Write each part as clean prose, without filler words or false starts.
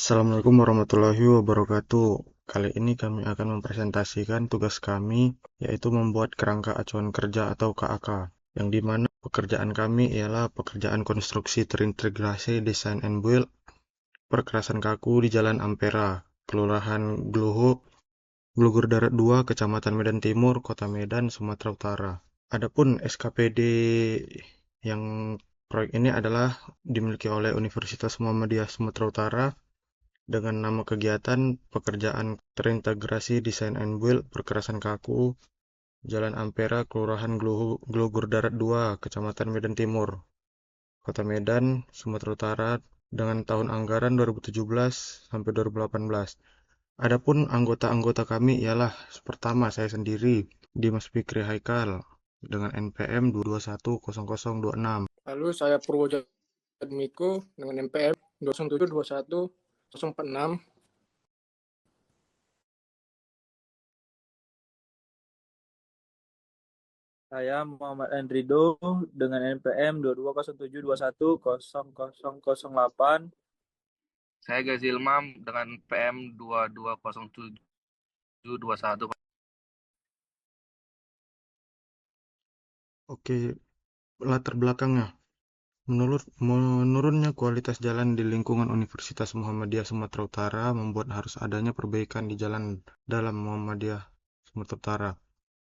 Assalamualaikum warahmatullahi wabarakatuh. Kali ini kami akan mempresentasikan tugas kami, yaitu membuat kerangka acuan kerja atau KAK, yang dimana pekerjaan kami ialah pekerjaan konstruksi terintegrasi desain and build perkerasan kaku di Jalan Ampera, Kelurahan Glugur Darat 2, Kecamatan Medan Timur, Kota Medan, Sumatera Utara. Adapun SKPD yang proyek ini adalah dimiliki oleh Universitas Muhammadiyah Sumatera Utara dengan nama kegiatan pekerjaan terintegrasi desain and build perkerasan kaku Jalan Ampera, Kelurahan Glugur Darat 2, Kecamatan Medan Timur, Kota Medan, Sumatera Utara dengan tahun anggaran 2017 sampai 2018. Adapun anggota-anggota kami ialah pertama saya sendiri, Dimas Fikri Haikal dengan NPM 2210026. Lalu saya Purwojatmiko dengan NPM 207210046. Saya Muhammad Andrido dengan NPM 2207210008. Saya Gazi Ilmam dengan PM 220721. Oke, latar belakangnya. Menurunnya kualitas jalan di lingkungan Universitas Muhammadiyah Sumatera Utara membuat harus adanya perbaikan di jalan dalam Muhammadiyah Sumatera Utara.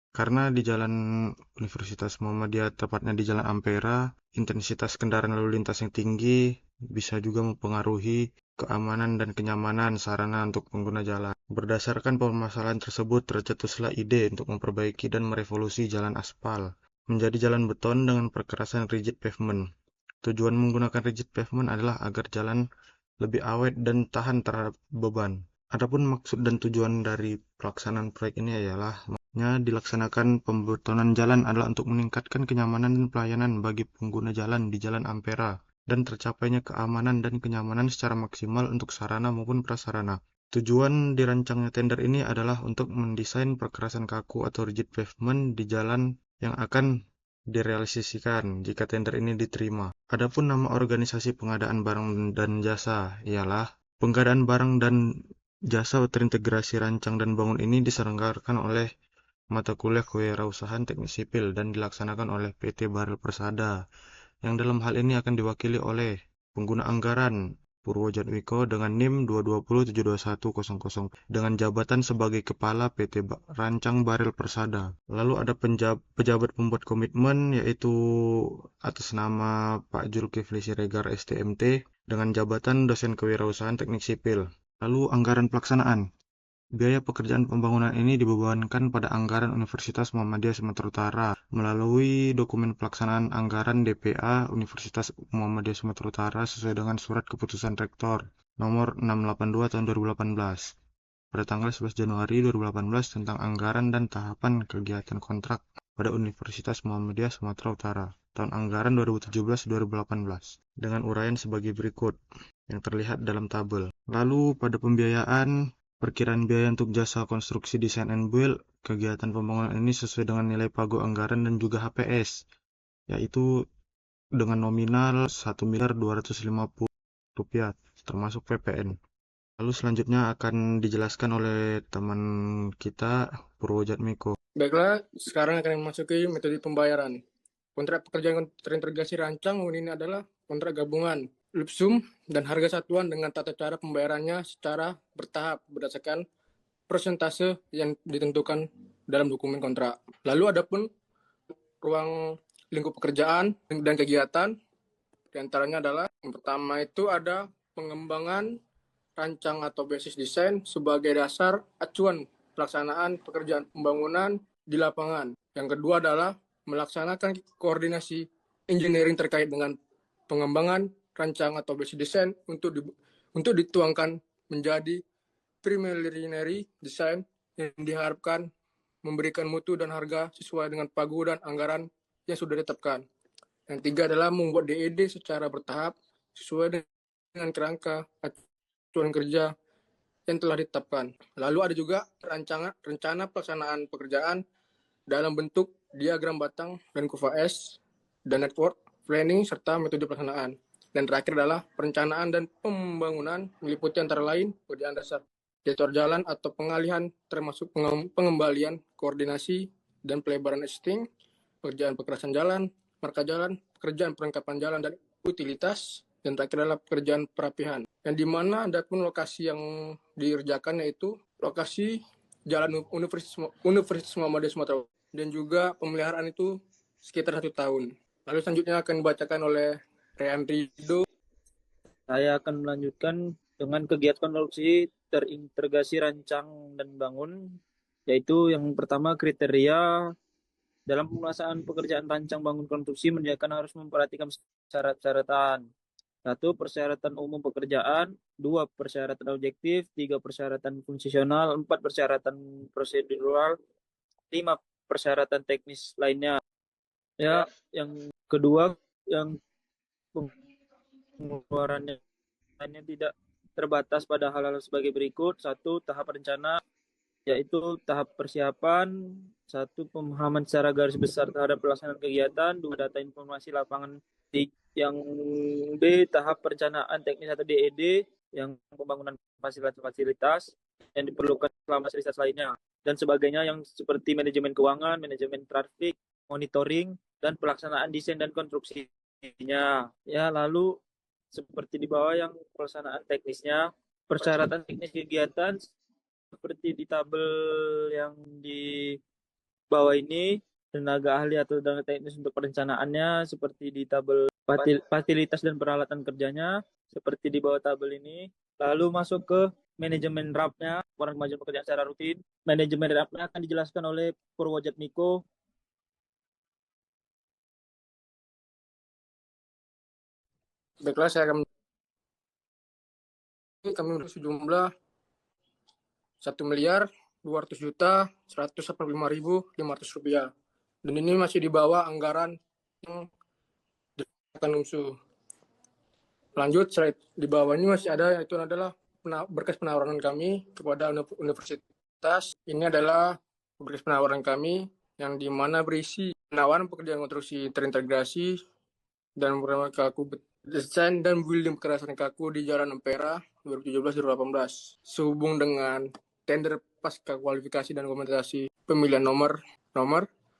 Karena di jalan Universitas Muhammadiyah, tepatnya di Jalan Ampera, intensitas kendaraan lalu lintas yang tinggi bisa juga mempengaruhi keamanan dan kenyamanan sarana untuk pengguna jalan. Berdasarkan permasalahan tersebut, tercetuslah ide untuk memperbaiki dan merevolusi jalan aspal menjadi jalan beton dengan perkerasan rigid pavement. Tujuan menggunakan rigid pavement adalah agar jalan lebih awet dan tahan terhadap beban. Adapun maksud dan tujuan dari pelaksanaan proyek ini ialah dilaksanakan pembetonan jalan adalah untuk meningkatkan kenyamanan dan pelayanan bagi pengguna jalan di Jalan Ampera dan tercapainya keamanan dan kenyamanan secara maksimal untuk sarana maupun prasarana. Tujuan dirancangnya tender ini adalah untuk mendesain perkerasan kaku atau rigid pavement di jalan yang akan direalisasikan jika tender ini diterima. Adapun nama organisasi pengadaan barang dan jasa ialah Pengadaan Barang dan Jasa Terintegrasi Rancang dan Bangun ini diselenggarakan oleh mata kuliah Kewirausahaan Teknik Sipil dan dilaksanakan oleh PT Barel Persada, yang dalam hal ini akan diwakili oleh pengguna anggaran Purwojatmiko dengan NIM 220722100 dengan jabatan sebagai Kepala PT Rancang Barel Persada. Lalu ada pejabat pembuat komitmen yaitu atas nama Pak Julkifli Siregar STMT dengan jabatan Dosen Kewirausahaan Teknik Sipil. Lalu anggaran pelaksanaan. Biaya pekerjaan pembangunan ini dibebankan pada anggaran Universitas Muhammadiyah Sumatera Utara melalui dokumen pelaksanaan anggaran DPA Universitas Muhammadiyah Sumatera Utara sesuai dengan Surat Keputusan Rektor nomor 682 tahun 2018 pada tanggal 11 Januari 2018 tentang anggaran dan tahapan kegiatan kontrak pada Universitas Muhammadiyah Sumatera Utara tahun anggaran 2017-2018 dengan uraian sebagai berikut yang terlihat dalam tabel. Lalu pada pembiayaan, perkiraan biaya untuk jasa konstruksi desain and build kegiatan pembangunan ini sesuai dengan nilai pagu anggaran dan juga HPS, yaitu dengan nominal Rp1.250.000 termasuk PPN. Lalu selanjutnya akan dijelaskan oleh teman kita Purwojatmiko. Baiklah, sekarang akan memasuki metode pembayaran. Kontrak pekerjaan terintegrasi rancang ini adalah kontrak gabungan, lump sum, dan harga satuan dengan tata cara pembayarannya secara bertahap berdasarkan persentase yang ditentukan dalam dokumen kontrak. Lalu adapun ruang lingkup pekerjaan dan kegiatan, diantaranya adalah yang pertama itu ada pengembangan rancang atau basis desain sebagai dasar acuan pelaksanaan pekerjaan pembangunan di lapangan. Yang kedua adalah melaksanakan koordinasi engineering terkait dengan pengembangan rancang atau basis desain untuk dituangkan menjadi preliminary design yang diharapkan memberikan mutu dan harga sesuai dengan pagu dan anggaran yang sudah ditetapkan. Yang tiga adalah membuat DED secara bertahap sesuai dengan kerangka acuan kerja yang telah ditetapkan. Lalu ada juga rencana pelaksanaan pekerjaan dalam bentuk diagram batang dan kurva S dan network planning serta metode pelaksanaan. Dan terakhir adalah perencanaan dan pembangunan meliputi antara lain pekerjaan dasar jadwal jalan atau pengalihan termasuk pengembalian, koordinasi, dan pelebaran existing, pekerjaan pekerasan jalan, marka jalan, pekerjaan perlengkapan jalan dan utilitas, dan terakhir adalah pekerjaan perapihan. Yang di mana ada pun lokasi yang dikerjakan yaitu lokasi Jalan Universitas Muhammadiyah Sumatera dan juga pemeliharaan itu sekitar 1 tahun. Lalu selanjutnya akan dibacakan oleh Rehan Rido. Saya akan melanjutkan dengan kegiatan konstruksi terintegrasi rancang dan bangun, yaitu yang pertama kriteria dalam penguasaan pekerjaan rancang bangun konstruksi menjadikan harus memperhatikan syarat-syaratan. 1. Persyaratan umum pekerjaan. 2. Persyaratan objektif. 3. Persyaratan fungsional. 4. Persyaratan prosedural. 5. Persyaratan teknis lainnya. Ya, yang kedua, yang pengeluarannya tidak terbatas pada hal-hal sebagai berikut. 1. Tahap rencana, yaitu tahap persiapan. 1. Pemahaman secara garis besar terhadap pelaksanaan kegiatan. 2. Data informasi lapangan. Yang B. Tahap perencanaan teknis atau DED. Yang pembangunan fasilitas yang diperlukan selama fasilitas lainnya dan sebagainya, yang seperti manajemen keuangan, manajemen trafik, monitoring, dan pelaksanaan desain dan konstruksinya. Ya, lalu seperti di bawah yang pelaksanaan teknisnya, persyaratan teknis kegiatan seperti di tabel yang di bawah ini, tenaga ahli atau tenaga teknis untuk perencanaannya seperti di tabel fasilitas dan peralatan kerjanya seperti di bawah tabel ini. Lalu masuk ke manajemen RAP-nya, orang kemajuan pekerjaan secara rutin. Manajemen RAP-nya akan dijelaskan oleh Purwojatmiko. Baiklah, saya akan kami sejumlah 1.200.185.500 rupiah. Dan ini masih di bawah anggaran yang akan UMSU. Lanjut, slide di bawah ini masih ada, yaitu adalah berkas penawaran kami kepada universitas. Ini adalah berkas penawaran kami yang dimana berisi penawaran pekerjaan konstruksi terintegrasi dan program kaku desain dan building kekerasan kaku di Jalan Ampera 2017-2018 sehubung dengan tender pasca kualifikasi dan dokumentasi pemilihan nomor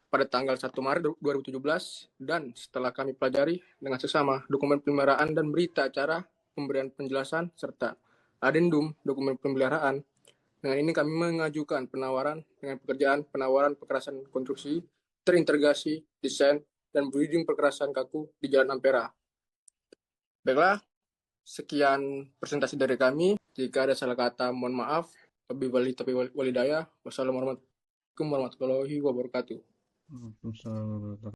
pada tanggal 1 Maret 2017 dan setelah kami pelajari dengan seksama dokumen pemeliharaan dan berita acara pemberian penjelasan serta adendum dokumen pemeliharaan. Dengan ini kami mengajukan penawaran dengan pekerjaan penawaran pekerasan konstruksi terintegrasi desain dan building perkerasan kaku di Jalan Ampera. Baiklah, sekian presentasi dari kami. Jika ada salah kata, mohon maaf. Lebih baik tapi walidaya. Wassalamualaikum warahmatullahi wabarakatuh. Waalaikumsalam.